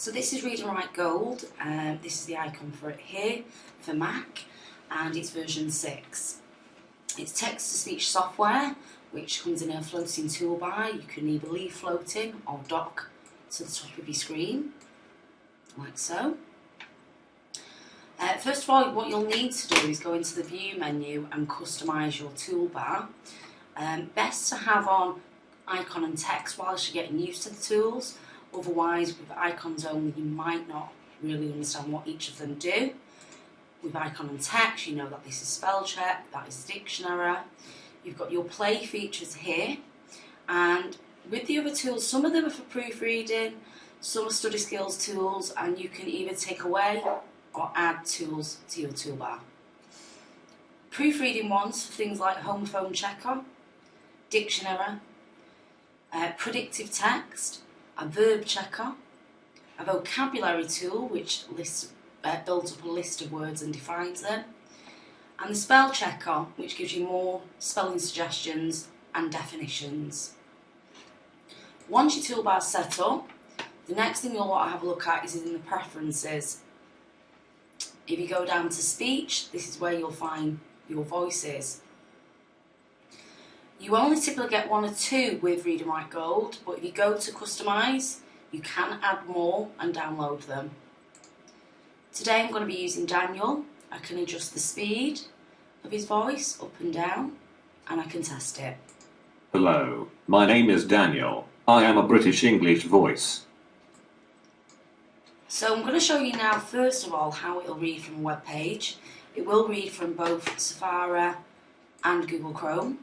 So this is Read and Write Gold. This is the icon for it here for Mac, and it's version 6. It's text-to-speech software, which comes in a floating toolbar. You can either leave floating or dock to the top of your screen, like so. First of all, what you'll need to do is go into the View menu and customise your toolbar. Best to have on icon and text whilst you're getting used to the tools. Otherwise, with icons only, you might not really understand what each of them do. With icon and text, you know that this is spell check, that is dictionary. You've got your play features here, and with the other tools, some of them are for proofreading, some are study skills tools, and you can either take away or add tools to your toolbar. Proofreading ones for things like homophone checker, dictionary, predictive text, a verb checker, a vocabulary tool which builds up a list of words and defines them, and the spell checker which gives you more spelling suggestions and definitions. Once your toolbar is set up, the next thing you'll want to have a look at is in the preferences. If you go down to speech, this is where you'll find your voices. You only typically get 1 or 2 with Read and Write Gold, but if you go to customise, you can add more and download them. Today I'm going to be using Daniel. I can adjust the speed of his voice up and down, and I can test it. Hello, my name is Daniel. I am a British English voice. So I'm going to show you now, first of all, how it will read from a web page. It will read from both Safari and Google Chrome.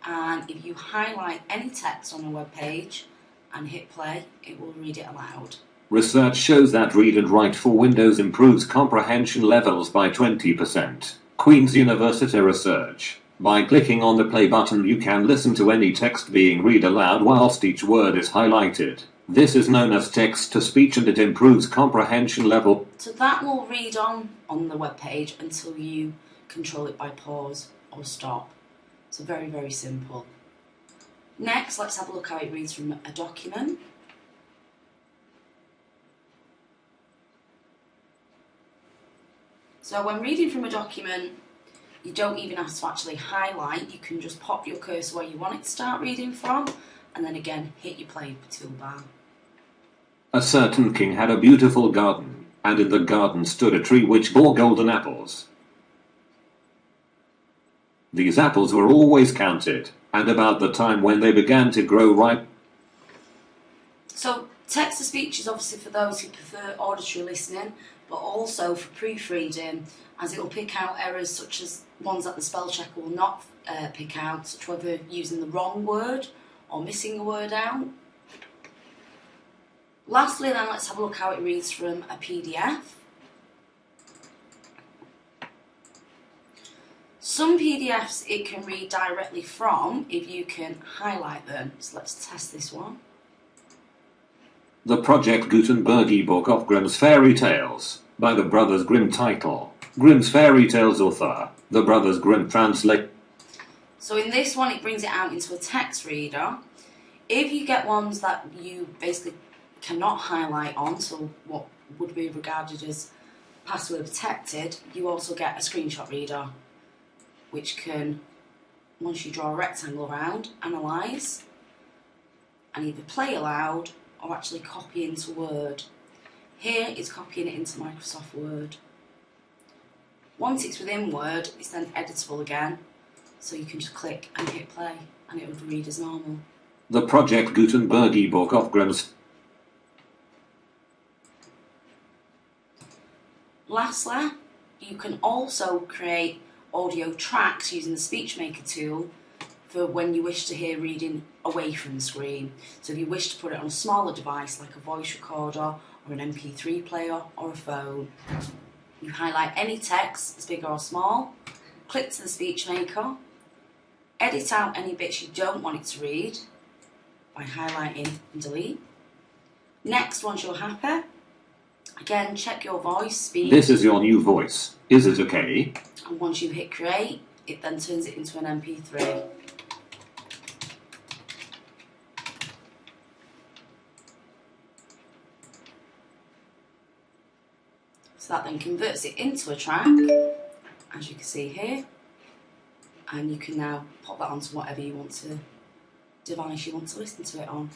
And if you highlight any text on a web page and hit play, it will read it aloud. Research shows that Read and Write for Windows improves comprehension levels by 20%. Queen's University research. By clicking on the play button, you can listen to any text being read aloud whilst each word is highlighted. This is known as text-to-speech, and it improves comprehension level. So that will read on the web page until you control it by pause or stop. So very, very simple. Next, let's have a look how it reads from a document. So when reading from a document, you don't even have to actually highlight. You can just pop your cursor where you want it to start reading from, and then again hit your play toolbar. A certain king had a beautiful garden, and in the garden stood a tree which bore golden apples. These apples were always counted, and about the time when they began to grow ripe. So text-to-speech is obviously for those who prefer auditory listening, but also for proofreading, as it will pick out errors such as ones that the spell checker will not pick out, such as whether using the wrong word or missing a word out. Lastly then, let's have a look how it reads from a PDF. Some PDFs it can read directly from if you can highlight them. So let's test this one. The Project Gutenberg ebook of Grimm's Fairy Tales, by the Brothers Grimm. Title: Grimm's Fairy Tales. Author: the Brothers Grimm. Translate. So in this one it brings it out into a text reader. If you get ones that you basically cannot highlight on, so what would be regarded as password protected, you also get a screenshot reader, which can, once you draw a rectangle around, analyse and either play aloud or actually copy into Word. Here it's copying it into Microsoft Word. Once it's within Word, it's then editable again, so you can just click and hit play and it would read as normal. The Project Gutenberg ebook of Grimm's. Lastly, you can also create audio tracks using the SpeechMaker tool for when you wish to hear reading away from the screen. So if you wish to put it on a smaller device like a voice recorder or an MP3 player or a phone, you highlight any text, as big or small, click to the SpeechMaker, edit out any bits you don't want it to read by highlighting and delete. Next, once you're happy, again check your voice speed. This is your new voice. Is it okay? And once you hit create, it then turns it into an MP3. So that then converts it into a track, as you can see here, and you can now pop that onto whatever you want to device you want to listen to it on.